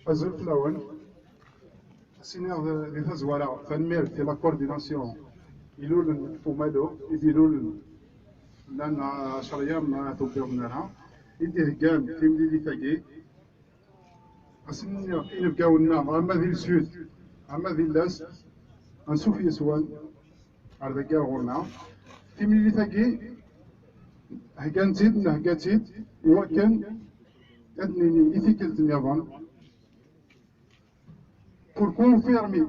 Azul Flawen, senior de Tazwara, Fanmer, c'est la coordination. Il est le Fumado, il est le Lana Shariam, Tobernera, il est le Gan, Timli Litagé. Assigné, il est le Gaouna, Amadil Sud, Amadil Est, un Soufi Swan, Ardaga Rona. Timli Litagé, Hagantid, Nahgatid, Iwakan, Adnini, Ithikil Niavan. Pour confirmer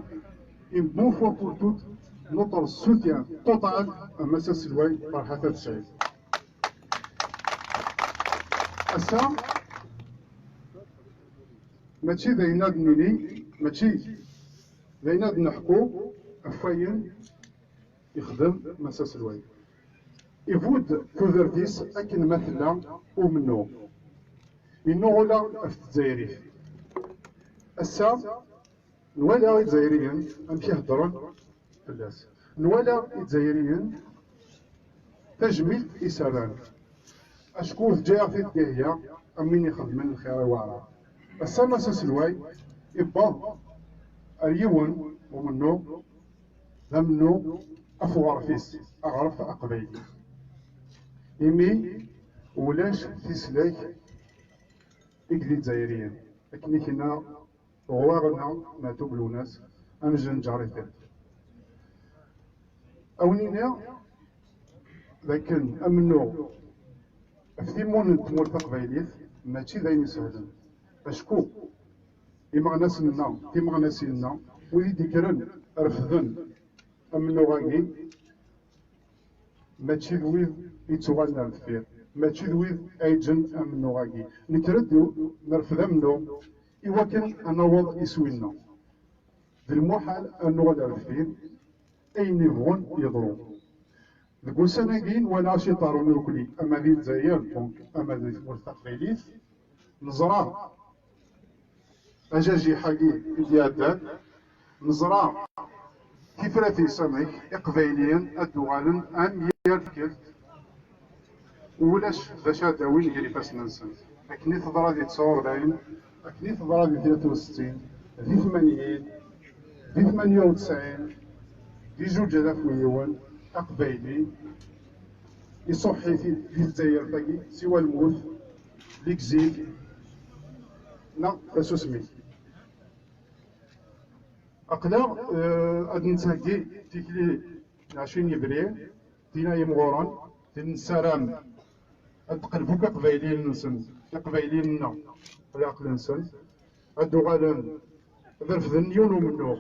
une bonne fois pour toutes notre soutien total à Massa Silway par Hafez Saïd. Ça, ماشي ذينا دنيني ماشي ذينا نحكو أفاين يخدم Massa Silway. يفود كوذرديس أكن مثلا ومنو إنه ولا أفتزايري السا نوالا الجزائريين أمشي هضرون فلاس نوالا الجزائريين تجميل إسران أشكوث جاء في الدهية أمين يخدمن الخير وعرا السما سلواي إبا اليون ومنو ذمنو أفوار فيس أعرف أقبيلي إمي ولاش في سلاك إكدي الجزائريين لكن كنا غوارنا ما تبلو ناس أمجن جاريتين أونينا لكن أمنو أفتيمون تمور تقبيليث ماشي ذاين سهلا أشكو إما ناسنا كيما ناسينا ويدي ديكرن رفضن أمنو غاكي ماشي ذويذ يتوغالنا الفير ماشي ذويذ أيجن أمنو غاكي نكردو نرفض أمنو إوا كان أنوض يسوينا بالمحال أنوض عرفين أين يبغون يضروا ذكو سناكين ولا شي طارون ركلي أما ذي الجزائر دونك أما ذي المستقبليت نزرع أجاجي حقي ديال نزرع كيف راتي سمك إقبايليا الدوغالن أم يركل ولاش باش هذا وين يجري فاس ننسى أكني تضرا دي 49 أكني تضرا دي 63 دي 80 دي 98 دي 2000 أقبايلي يصحي في الجزائر تاكي سوى الموت ليكزيل لا اسو سميت أقلا أد نتاكي تيكلي 20 إبريل دينا يمغوران دين السلام أتقلبو كقبايلين نسن كقبايلين نا ولا عقل نسن أدو غالن ظرف ذنيون ومنو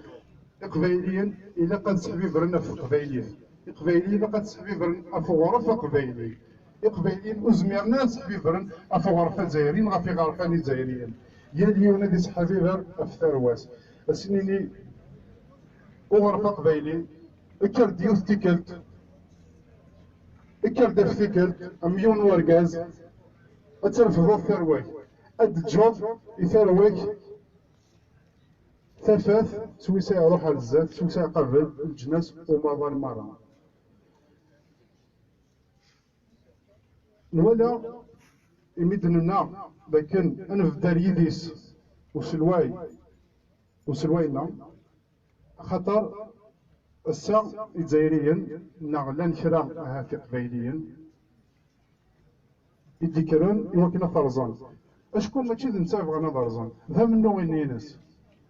إقبايليين إلا قد سحبي برنا في قبايلين إقبايليين إلا قد سحبي برن أفو في قبايلي إقبايليين أزميرنا سحبي برن أفو غرفة زايرين غافي غرفاني زايرين يا اليوم دي سحبي بر أفترواس السنيني وغرفة قبايلي إكر ديوث تيكلت إكر دف تيكلت مليون ورقاز أترفضو الثروات أد جوف يثروك ثلاث سويسا يروح على الزات سويسا يقرب الجناس وماضى المرأة نولا يمدنا لكن أنا في دار يديس وسلواينا خطر الساق الجزائريين نغلان شراء في قبايليين يذكرون يوكنا فرزان أشكون ماشي نسا يبغانا درزان ذا منو وين ينس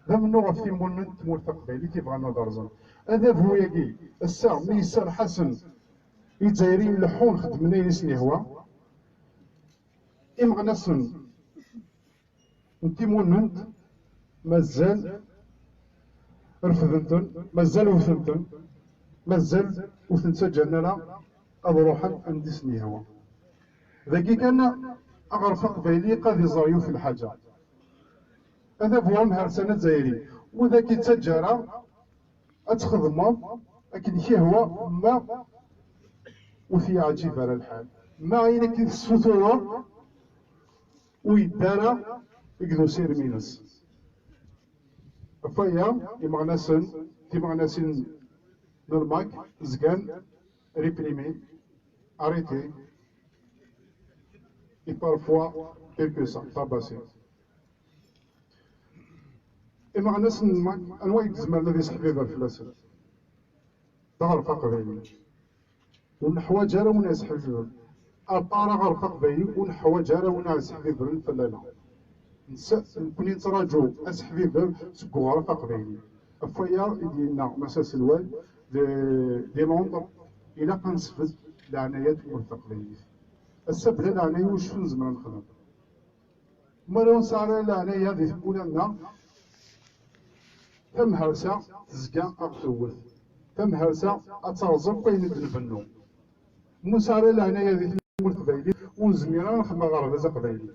ذا منو غف تيمون تمور تقبايلي تيبغانا درزان هذا فوياكي الساق ميسر حسن الجزائريين لحون خدمنا يسني هو إما نسن نتيمون مازال رفضنتن مازال وثنتن مازال وثنسجلنا لا أضروحا عندي سني هو ذاكي كان أغرف قبيلي قد يزايو في الحاجة هذا بوام هرسنة زايري وذاكي تسجرا أتخدم لكن كي هو ما وفي عجيب على الحال ما عينك السطورة ويدارا يقدو سير مينس فيا تيمغناسين نورماك زكان ريبريمي arrêté et parfois quelques tabassés. إما الناس أنواع الزمان الذي يسحب يبقى الفلاسل تعرف قبيلي ونحواج راه ونا يسحب يبقى الطارة غرفة قبيلي ونحواج راه ونا يسحب يبقى الفلالة كوني نتراجعو أسحب يبقى سكو غرفة قبيلي أفايا ديالنا مساس الوال دي لندن إلا كنسفد العنايات والتقليد السبب العناية واش فين زمان نخدم مرة صار العناية دي تقول لنا تم هرسة تزكى أقتوث تم هرسة أتغزر بين البنو مسار العناية دي تمول قبيلي ونزميرا نخدم غرفة قبيلي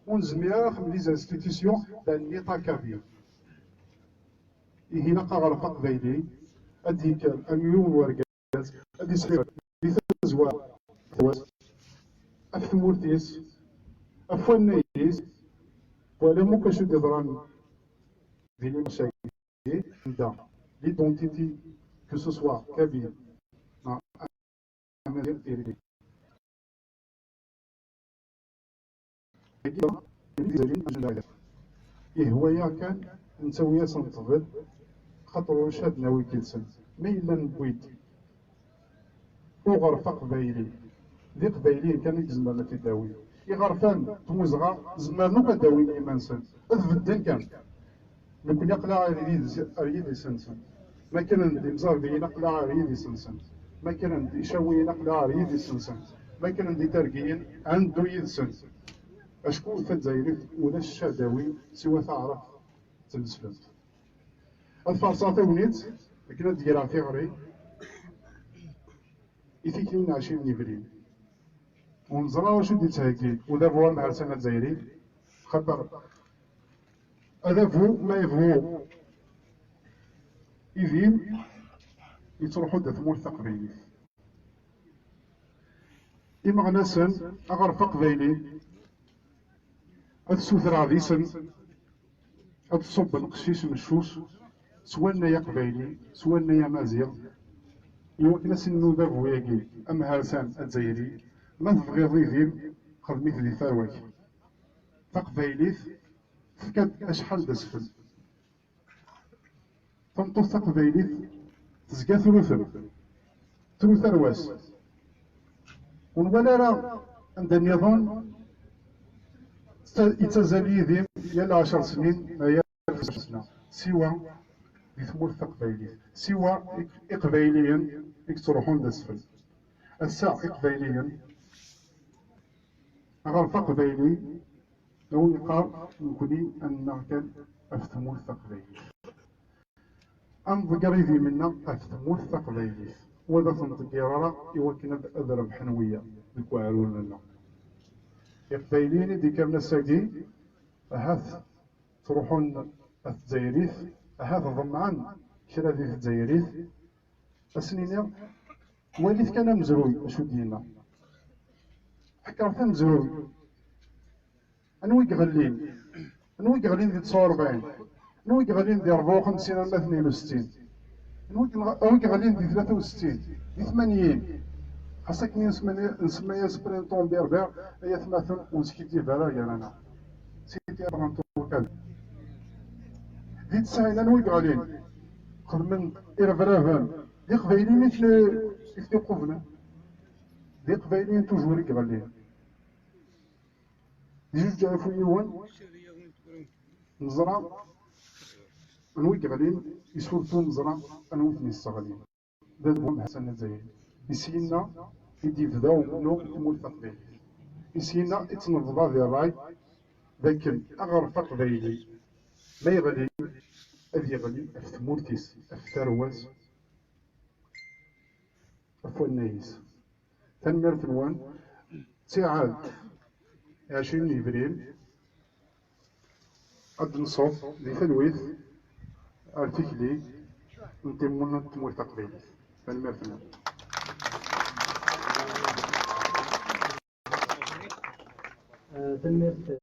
ونزميرا نخدم لي زانستيتيسيون دان ليطا كابير هنا غرفة قبيلي أديك المليون ورقاز أدي صغيرة دي تزوى أفثمورتيس أفوانيس ولا مو كاشو ديضران ديال المشاكل دا ليدونتيتي كو سو سوا كابيل مع أمازيغ ديالي هوايا كان نسويها سنطبل خاطر شادنا ويكلسن ما إلا نبويت وغرفة قبايلي ذي قبايلي كان يتزمر في الداوي يغرفان تموزغا زمانو كداوي إيمانسن أذبدن كان نكون يقلع ريد سنسن ما كان ندي مزاربي نقلع ريد سنسن ما كان ندي شوي نقلع ريد سنسن ما كان ندي ترقين عنده يدسن أشكون تزايري ولا الشاداوي سوى تعرف تنسفل الفرصة ونيت كنا ديرها في غري يثيكلين 20 نيفرين ونزرع واش دي تهكي وذا فوا مع سنة زايري خاطر هذا فو ما يفو إذين يتروحوا دا ثمور تقبيلي إما غناسن أغرف قبيلي أتسوثر عديسن أتصب القشيش مشوش سوانا يا قبيلي سوانا يا مازيغ يوكنا سنو ذا فوياكي أم هارسان الجزائري ما تبغي ضيفين خدميت لي ثاواك تقبيليث فكاد أشحال دسفل تنطوث تقبيليث تزكى ثلث رواس ونولا راه عند النظام يتزالي ذي يلا 10 سنين ما يا 15 سنة سوى يثمر تقبيليث سوى إقبيليا يكتروحون دسفل الساعة إقبيليا غرفة قبيلي لو يقال نقولي أن كان أفتمو الثقليلي أنظر قريبي منا أفتمو الثقليلي وذا تنطقيرا يوكنا أذرب حنوية الكوارون لنا إقبيليني دي كامنا الساقي أهاث تروحون التزايريث أهاث ضمعان كرا ذي التزايريث أسنيني واليث كان مزروي أشو دينا حكرت مزروي أنوي قغلين أنوي قغلين دي 49 أنوي قغلين دي 54 ولا 62 أنوي قغلين دي 63 دي 80 خاصك نسميها سبرينتون بيربير هي ثلاثة ونسكيتي فالا أنا سيتي أبغانتو كذا دي 90 أنوي قغلين خدمن إرفرافان دي قبايلين مثل قفنا دي قبايلين توجوري قغلين جوج عفو يوان نزرع أنوي قغلين يسولتو نزرع أنوي ثني الصغلين ذات بوم حسن الزايد يسينا يدي فداو نو تمول تقبيل يسينا يتنفضا ذي الراي لكن أغرف قبيلي ما يغلي أذ يغلي أفتمولتيس أفترواز أفو النايس تنمير ثنوان تعاد 20 إبريل قد نصوف ذي ثلويث أرتكلي نتمنى تموي تقبيل تنمير ثنوان تنمير